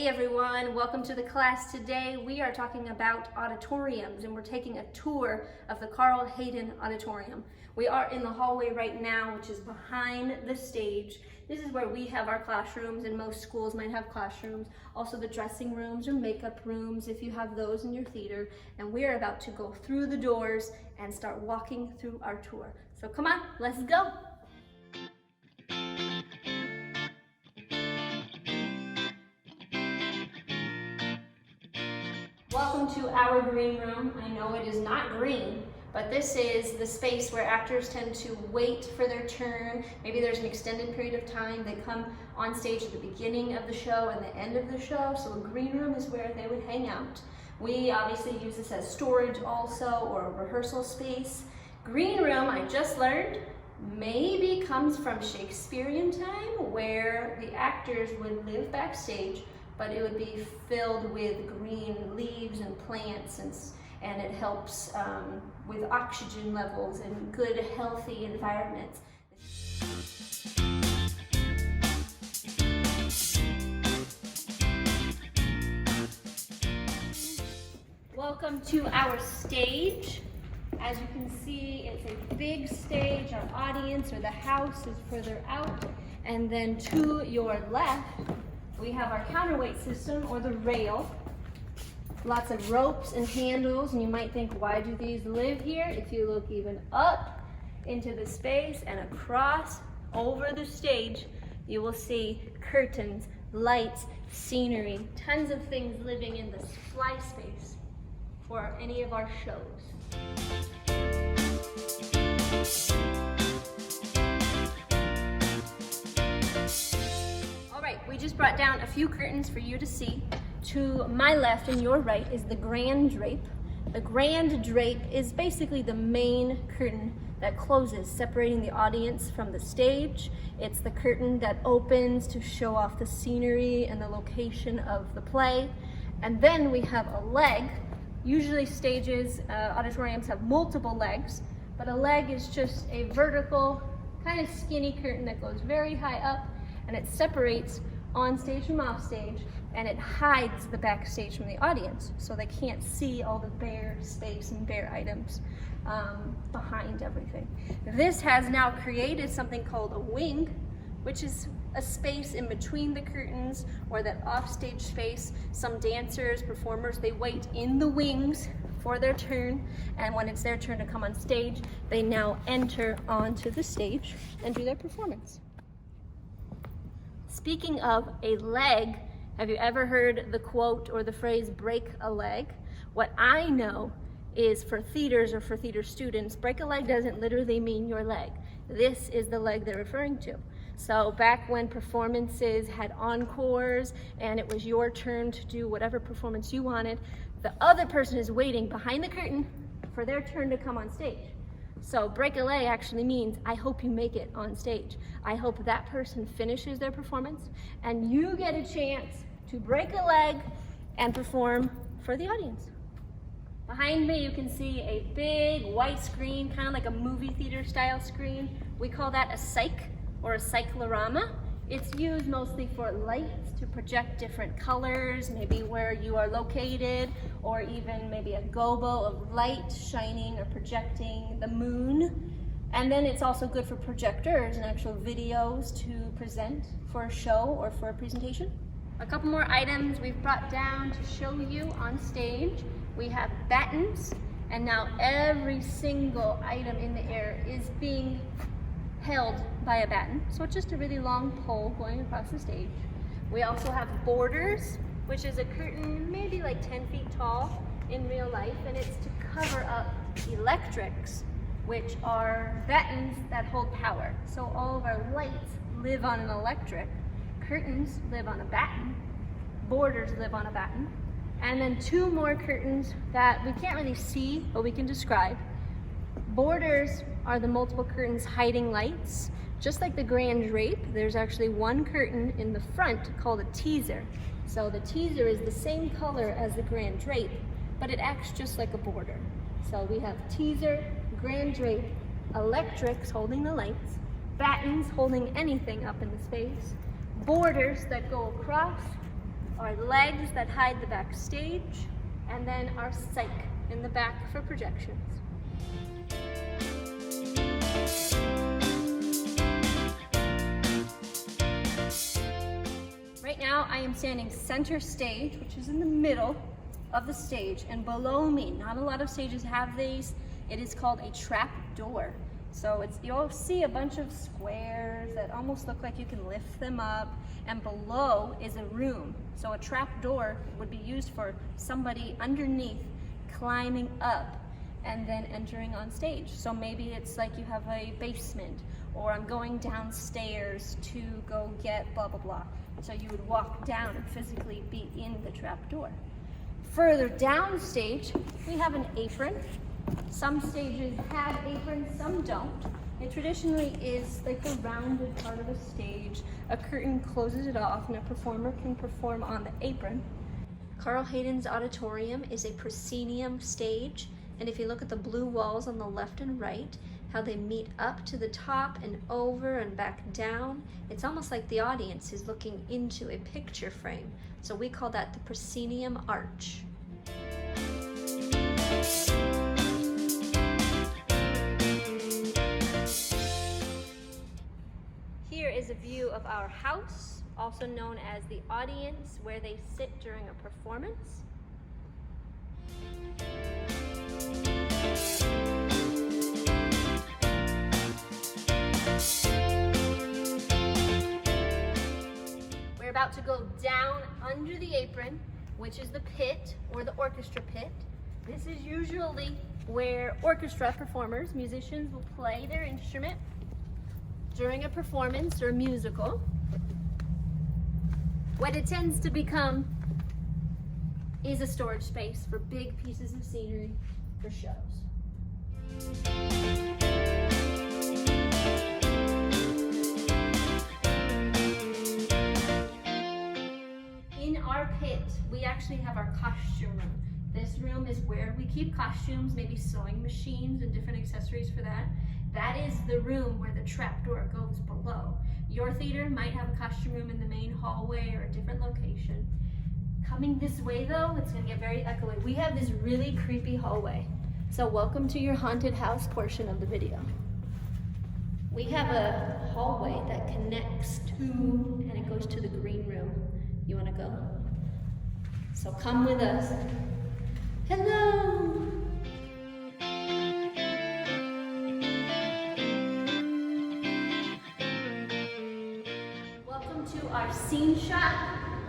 Hey everyone, welcome to the class. Today we are talking about auditoriums and we're taking a tour of the Hayden Auditorium. We are in the hallway right now, which is behind the stage. This is where we have our classrooms, and most schools might have classrooms. Also the dressing rooms or makeup rooms if you have those in your theater. And we are about to go through the doors and start walking through our tour. So come on, let's go. Welcome to our green room. I know it is not green, but this is the space where actors tend to wait for their turn. Maybe there's an extended period of time. They come on stage at the beginning of the show and the end of the show, so a green room is where they would hang out. We obviously use this as storage also, or a rehearsal space. Green room, I just learned, maybe comes from Shakespearean time, where the actors would live backstage, but it would be filled with green leaves and plants, and it helps with oxygen levels and good, healthy environments. Welcome to our stage. As you can see, it's a big stage. Our audience or the house is further out, and then to your left, we have our counterweight system, or the rail. Lots of ropes and handles, and you might think, why do these live here? If you look even up into the space and across over the stage, you will see curtains, lights, scenery, tons of things living in this fly space for any of our shows. We just brought down a few curtains for you to see. To my left and your right is the grand drape. The grand drape is basically the main curtain that closes, separating the audience from the stage. It's the curtain that opens to show off the scenery and the location of the play. And then we have a leg. Usually stages, auditoriums have multiple legs, but a leg is just a vertical, kind of skinny curtain that goes very high up, and it separates on stage from off stage, and it hides the backstage from the audience, so they can't see all the bare space and bare items behind everything. This has now created something called a wing, which is a space in between the curtains, or that offstage space. Some dancers, performers, they wait in the wings for their turn, and when it's their turn to come on stage, they now enter onto the stage and do their performance. Speaking of a leg, have you ever heard the quote or the phrase, break a leg? What I know is for theaters or for theater students, break a leg doesn't literally mean your leg. This is the leg they're referring to. So back when performances had encores and it was your turn to do whatever performance you wanted, the other person is waiting behind the curtain for their turn to come on stage. So break a leg actually means, I hope you make it on stage. I hope that person finishes their performance and you get a chance to break a leg and perform for the audience. Behind me you can see a big white screen, kind of like a movie theater style screen. We call that a cyc or a cyclorama. It's used mostly for lights to project different colors, maybe where you are located, or even maybe a gobo of light shining or projecting the moon. And then it's also good for projectors and actual videos to present for a show or for a presentation. A couple more items we've brought down to show you on stage. We have battens, and now every single item in the air is being held by a batten. So it's just a really long pole going across the stage. We also have borders, which is a curtain maybe like 10 feet tall in real life, and it's to cover up electrics, which are battens that hold power. So all of our lights live on an electric, curtains live on a batten, borders live on a batten, and then two more curtains that we can't really see, but we can describe. Borders are the multiple curtains hiding lights. Just like the grand drape, there's actually one curtain in the front called a teaser. So the teaser is the same color as the grand drape, but it acts just like a border. So we have teaser, grand drape, electrics holding the lights, battens holding anything up in the space, borders that go across, our legs that hide the backstage, and then our cyc in the back for projections. Right now I am standing center stage, which is in the middle of the stage, and below me, not a lot of stages have these, it is called a trapdoor. So you'll see a bunch of squares that almost look like you can lift them up, and below is a room. So a trapdoor would be used for somebody underneath climbing up and then entering on stage. So maybe it's like you have a basement, or I'm going downstairs to go get blah, blah, blah. So you would walk down and physically be in the trapdoor. Further down stage, we have an apron. Some stages have aprons, some don't. It traditionally is like the rounded part of a stage. A curtain closes it off and a performer can perform on the apron. Carl Hayden's Auditorium is a proscenium stage, and if you look at the blue walls on the left and right, how they meet up to the top and over and back down, it's almost like the audience is looking into a picture frame. So we call that the proscenium arch. Here is a view of our house, also known as the audience, where they sit during a performance. We're about to go down under the apron, which is the pit or the orchestra pit. This is usually where orchestra performers, musicians, will play their instrument during a performance or musical. What it tends to become is a storage space for big pieces of scenery for shows. In our pit, we actually have our costume room. This room is where we keep costumes, maybe sewing machines and different accessories for that. That is the room where the trapdoor goes below. Your theater might have a costume room in the main hallway or a different location. Coming this way though, it's gonna get very echoey. We have this really creepy hallway. So welcome to your haunted house portion of the video. We have a hallway that connects to, and it goes to the green room. You wanna go? So come with us. Hello! Welcome to our scene shop.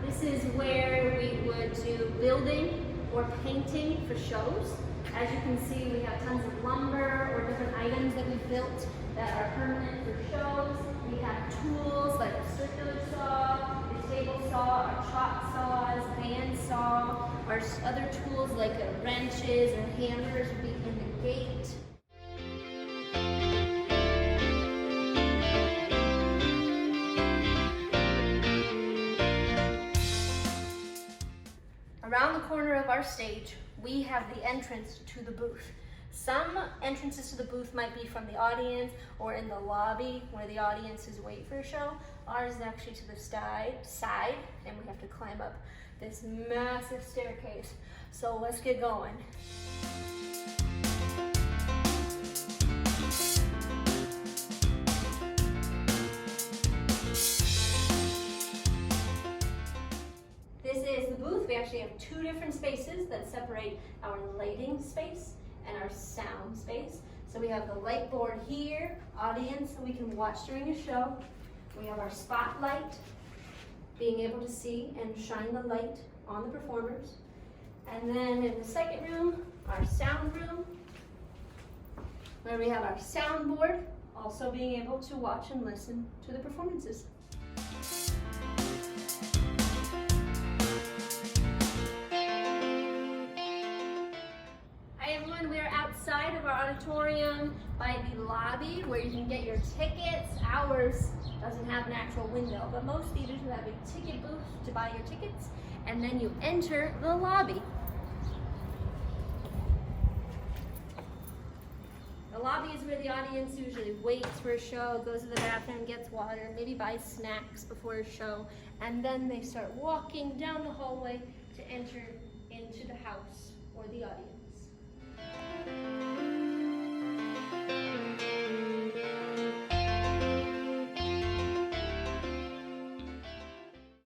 This is where we would do building or painting for shows. As you can see, we have tons of lumber or different items that we've built that are permanent for shows. We have tools like a circular saw, a table saw, our chop saws, band saw, our other tools like wrenches or hammers would be in the gate. Around the corner of our stage, we have the entrance to the booth. Some entrances to the booth might be from the audience or in the lobby where the audience is waiting for a show. Ours is actually to the side, and we have to climb up this massive staircase. So let's get going. This is the booth. We actually have two different spaces that separate our lighting space and our sound space. So we have the light board here, audience, so we can watch during a show. We have our spotlight, being able to see and shine the light on the performers. And then in the second room, our sound room, where we have our soundboard, also being able to watch and listen to the performances. Outside of our auditorium by the lobby where you can get your tickets. Ours doesn't have an actual window, but most theaters will have a ticket booth to buy your tickets, and then you enter the lobby. The lobby is where the audience usually waits for a show, goes to the bathroom, gets water, maybe buys snacks before a show, and then they start walking down the hallway to enter into the house or the audience.